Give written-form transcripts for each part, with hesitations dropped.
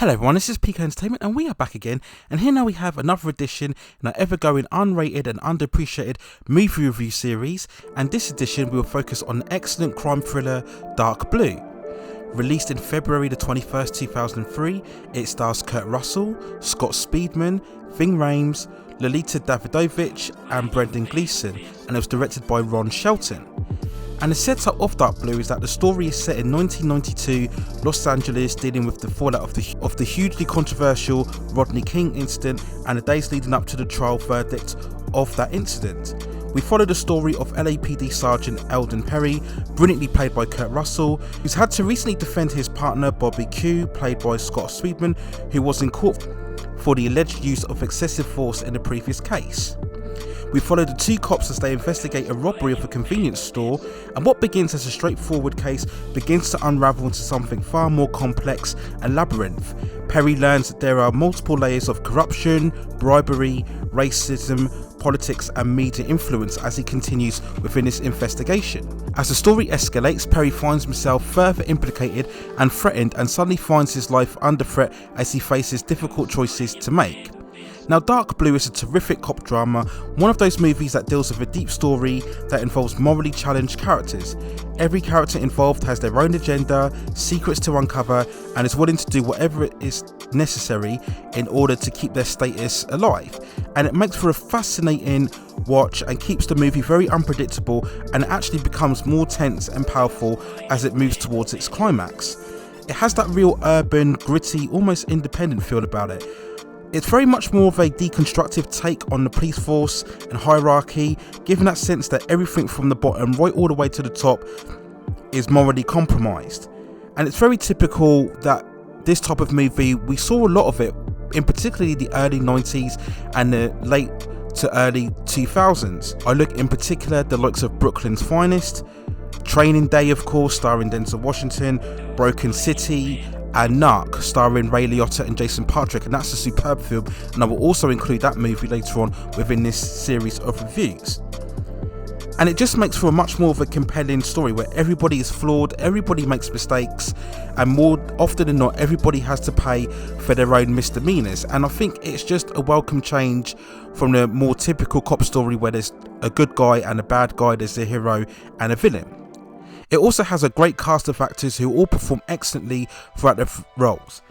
Hello everyone, this is PK Entertainment and we are back again, and here now we have another edition in our ever-going unrated and underappreciated movie review series, and this edition we will focus on the excellent crime thriller Dark Blue. Released in February the 21st, 2003, it stars Kurt Russell, Scott Speedman, Ving Rhames, Lolita Davidovich and Brendan Gleeson, and it was directed by Ron Shelton. And the setup of Dark Blue is that the story is set in 1992 Los Angeles, dealing with the fallout of the hugely controversial Rodney King incident and the days leading up to the trial verdict of that incident. We follow the story of LAPD Sergeant Eldon Perry, brilliantly played by Kurt Russell, who's had to recently defend his partner Bobby Q, played by Scott Speedman, who was in court for the alleged use of excessive force in the previous case. We follow the two cops as they investigate a robbery of a convenience store, and what begins as a straightforward case begins to unravel into something far more complex and labyrinth. Perry learns that there are multiple layers of corruption, bribery, racism, politics and media influence as he continues within this investigation. As the story escalates, Perry finds himself further implicated and threatened, and suddenly finds his life under threat as he faces difficult choices to make. Now, Dark Blue is a terrific cop drama, one of those movies that deals with a deep story that involves morally challenged characters. Every character involved has their own agenda, secrets to uncover, and is willing to do whatever it is necessary in order to keep their status alive. And it makes for a fascinating watch and keeps the movie very unpredictable, and it actually becomes more tense and powerful as it moves towards its climax. It has that real urban, gritty, almost independent feel about it. It's very much more of a deconstructive take on the police force and hierarchy, giving that sense that everything from the bottom right all the way to the top is morally compromised. And it's very typical that this type of movie, we saw a lot of it in particularly the early 90s and the late to early 2000s. I look in particular the likes of Brooklyn's Finest, Training Day of course starring Denzel Washington, Broken City, and Narc starring Ray Liotta and Jason Patric, and that's a superb film, and I will also include that movie later on within this series of reviews. And it just makes for a much more of a compelling story where everybody is flawed, everybody makes mistakes, and more often than not everybody has to pay for their own misdemeanors. And I think it's just a welcome change from the more typical cop story where there's a good guy and a bad guy, there's a hero and a villain. It also has a great cast of actors who all perform excellently throughout their roles.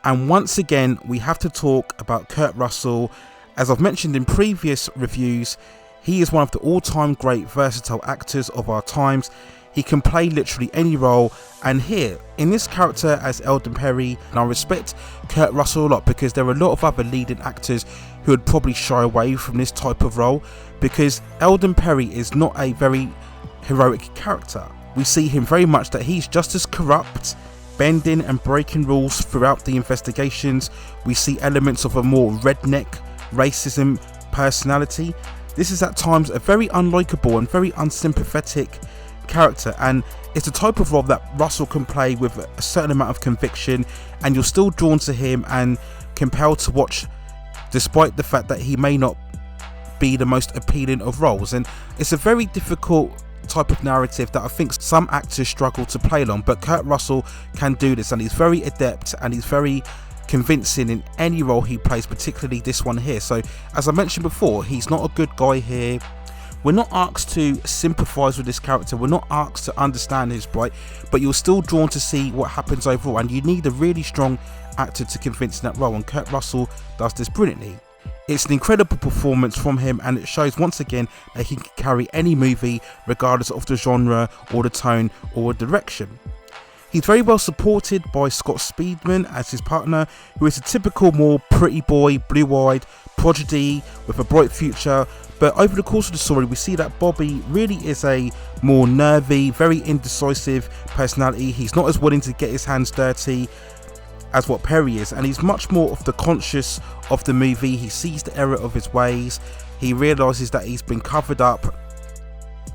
And once again, we have to talk about Kurt Russell. As I've mentioned in previous reviews, he is one of the all-time great versatile actors of our times. He can play literally any role, and here, in this character as Eldon Perry, and I respect Kurt Russell a lot because there are a lot of other leading actors who would probably shy away from this type of role, because Eldon Perry is not a very heroic character. We see him very much that he's just as corrupt, bending and breaking rules throughout the investigations. We see elements of a more redneck racism personality. This is at times a very unlikable and very unsympathetic character, and it's a type of role that Russell can play with a certain amount of conviction, and you're still drawn to him and compelled to watch despite the fact that he may not be the most appealing of roles. And it's a very difficult type of narrative that I think some actors struggle to play along, but Kurt Russell can do this, and he's very adept and he's very convincing in any role he plays, particularly this one here. So as I mentioned before, he's not a good guy here. We're not asked to sympathise with this character, we're not asked to understand his plight, but you're still drawn to see what happens overall, and you need a really strong actor to convince in that role, and Kurt Russell does this brilliantly. It's an incredible performance from him, and it shows once again that he can carry any movie regardless of the genre or the tone or direction. He's very well supported by Scott Speedman as his partner, who is a typical more pretty boy, blue-eyed prodigy with a bright future. But over the course of the story, we see that Bobby really is a more nervy, very indecisive personality. He's not as willing to get his hands dirty as what Perry is, and he's much more of the conscious of the movie. He sees the error of his ways. He realizes that he's been covered up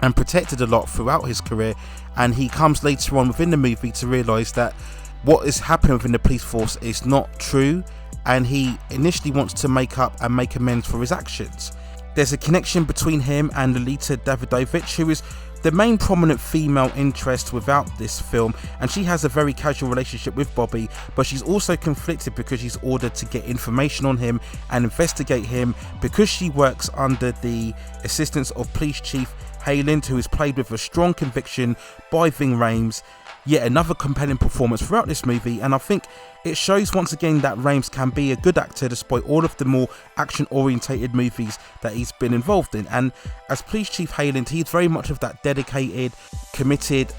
and protected a lot throughout his career, and he comes later on within the movie to realize that what is happening within the police force is not true, and he initially wants to make up and make amends for his actions. There's a connection between him and Lolita Davidovich, who is the main prominent female interest without this film, and she has a very casual relationship with Bobby, but she's also conflicted because she's ordered to get information on him and investigate him because she works under the assistance of Police Chief Hayland, who is played with a strong conviction by Ving Rhames. Yet another compelling performance throughout this movie, and I think it shows once again that Rhames can be a good actor despite all of the more action orientated movies that he's been involved in. And as Police Chief Hayland, he's very much of that dedicated, committed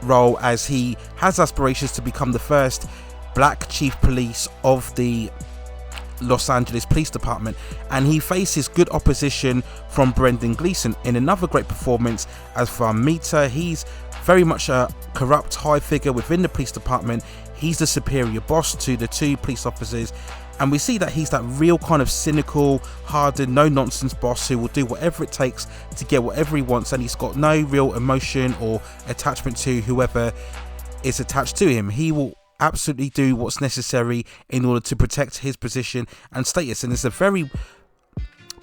role, as he has aspirations to become the first black chief police of the Los Angeles Police Department, and he faces good opposition from Brendan Gleeson in another great performance as Farmita. He's very much a corrupt high figure within the police department. He's the superior boss to the two police officers, and we see that he's that real kind of cynical, hardened, no nonsense boss who will do whatever it takes to get whatever he wants, and he's got no real emotion or attachment to whoever is attached to him. He will absolutely do what's necessary in order to protect his position and status, and it's a very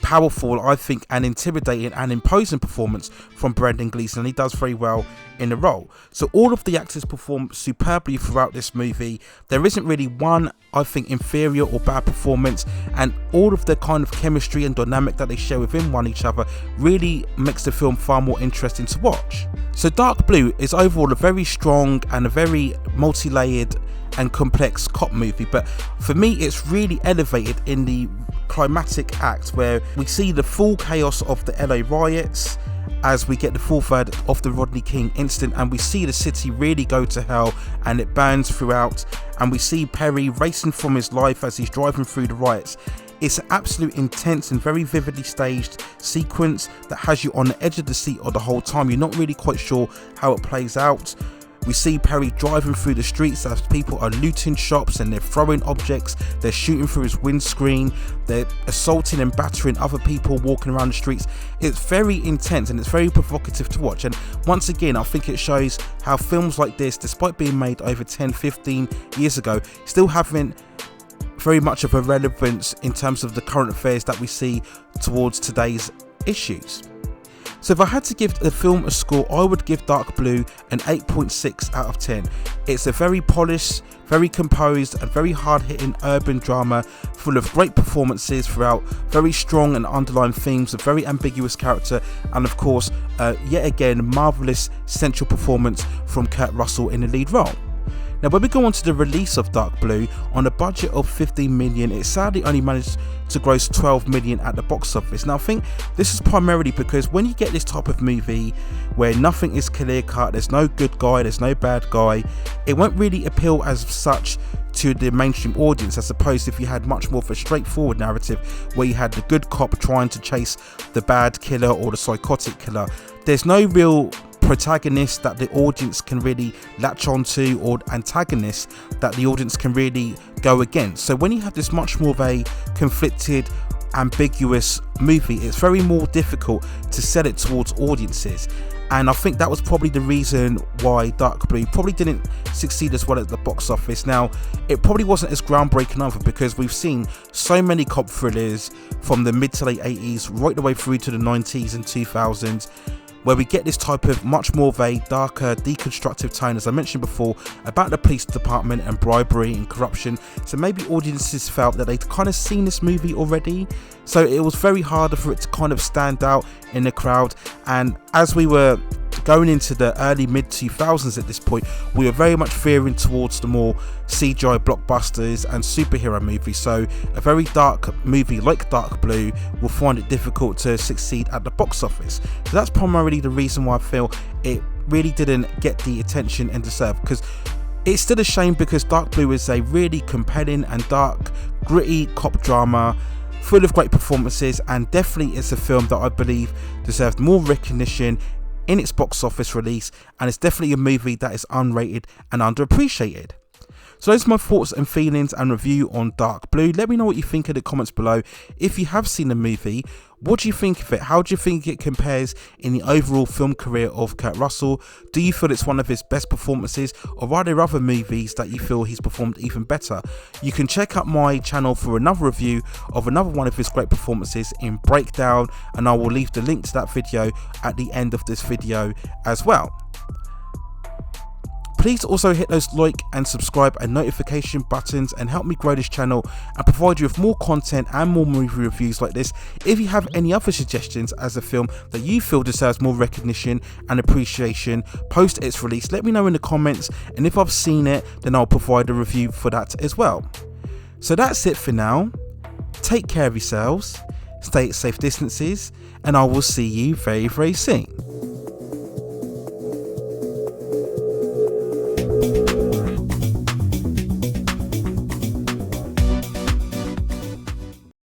powerful, I think, and intimidating and imposing performance from Brendan Gleeson, and he does very well in the role. So all of the actors perform superbly throughout this movie. There isn't really one, I think, inferior or bad performance, and all of the kind of chemistry and dynamic that they share within each other really makes the film far more interesting to watch. So Dark Blue is overall a very strong and a very multi-layered and complex cop movie, but for me it's really elevated in the climatic act where we see the full chaos of the LA riots, as we get the full verdict of the Rodney King incident, and we see the city really go to hell and it burns throughout, and we see Perry racing from his life as he's driving through the riots. It's an absolute intense and very vividly staged sequence that has you on the edge of the seat the whole time. You're not really quite sure how it plays out. We see Perry driving through the streets as people are looting shops and they're throwing objects, they're shooting through his windscreen, they're assaulting and battering other people walking around the streets. It's very intense and it's very provocative to watch, and once again I think it shows how films like this, despite being made over 10-15 years ago, still haven't very much of a relevance in terms of the current affairs that we see towards today's issues. So if I had to give the film a score, I would give Dark Blue an 8.6 out of 10. It's a very polished, very composed and very hard-hitting urban drama full of great performances throughout, very strong and underlying themes, a very ambiguous character, and of course, yet again, marvellous central performance from Kurt Russell in the lead role. Now when we go on to the release of Dark Blue, on a budget of 15 million, it sadly only managed to gross 12 million at the box office. Now I think this is primarily because when you get this type of movie where nothing is clear cut, there's no good guy, there's no bad guy, it won't really appeal as such to the mainstream audience, as opposed to if you had much more of a straightforward narrative where you had the good cop trying to chase the bad killer or the psychotic killer. There's no real protagonist that the audience can really latch onto, or antagonist that the audience can really go against. So when you have this much more of a conflicted, ambiguous movie, it's very more difficult to sell it towards audiences, and I think that was probably the reason why Dark Blue probably didn't succeed as well at the box office. Now it probably wasn't as groundbreaking either, because we've seen so many cop thrillers from the mid to late 80s right the way through to the 90s and 2000s, where we get this type of much more of a darker, deconstructive tone, as I mentioned before, about the police department and bribery and corruption. So maybe audiences felt that they'd kind of seen this movie already, so it was very hard for it to kind of stand out in the crowd. And as we were going into the early mid 2000s at this point, we were very much veering towards the more CGI blockbusters and superhero movies, so a very dark movie like Dark Blue will find it difficult to succeed at the box office. So that's primarily the reason why I feel it really didn't get the attention and deserve, because it's still a shame, because Dark Blue is a really compelling and dark, gritty cop drama full of great performances, and definitely it's a film that I believe deserved more recognition in its box office release, and it's definitely a movie that is unrated and underappreciated. So those are my thoughts and feelings and review on Dark Blue. Let me know what you think in the comments below. If you have seen the movie, What do you think of it? How do you think it compares in the overall film career of Kurt Russell? Do you feel it's one of his best performances, or are there other movies that you feel he's performed even better? You can check out my channel for another review of another one of his great performances in Breakdown, and I will leave the link to that video at the end of this video as well. Please also hit those like and subscribe and notification buttons and help me grow this channel and provide you with more content and more movie reviews like this. If you have any other suggestions as a film that you feel deserves more recognition and appreciation post its release, let me know in the comments, and if I've seen it, then I'll provide a review for that as well. So that's it for now. Take care of yourselves, stay at safe distances, and I will see you very, very soon.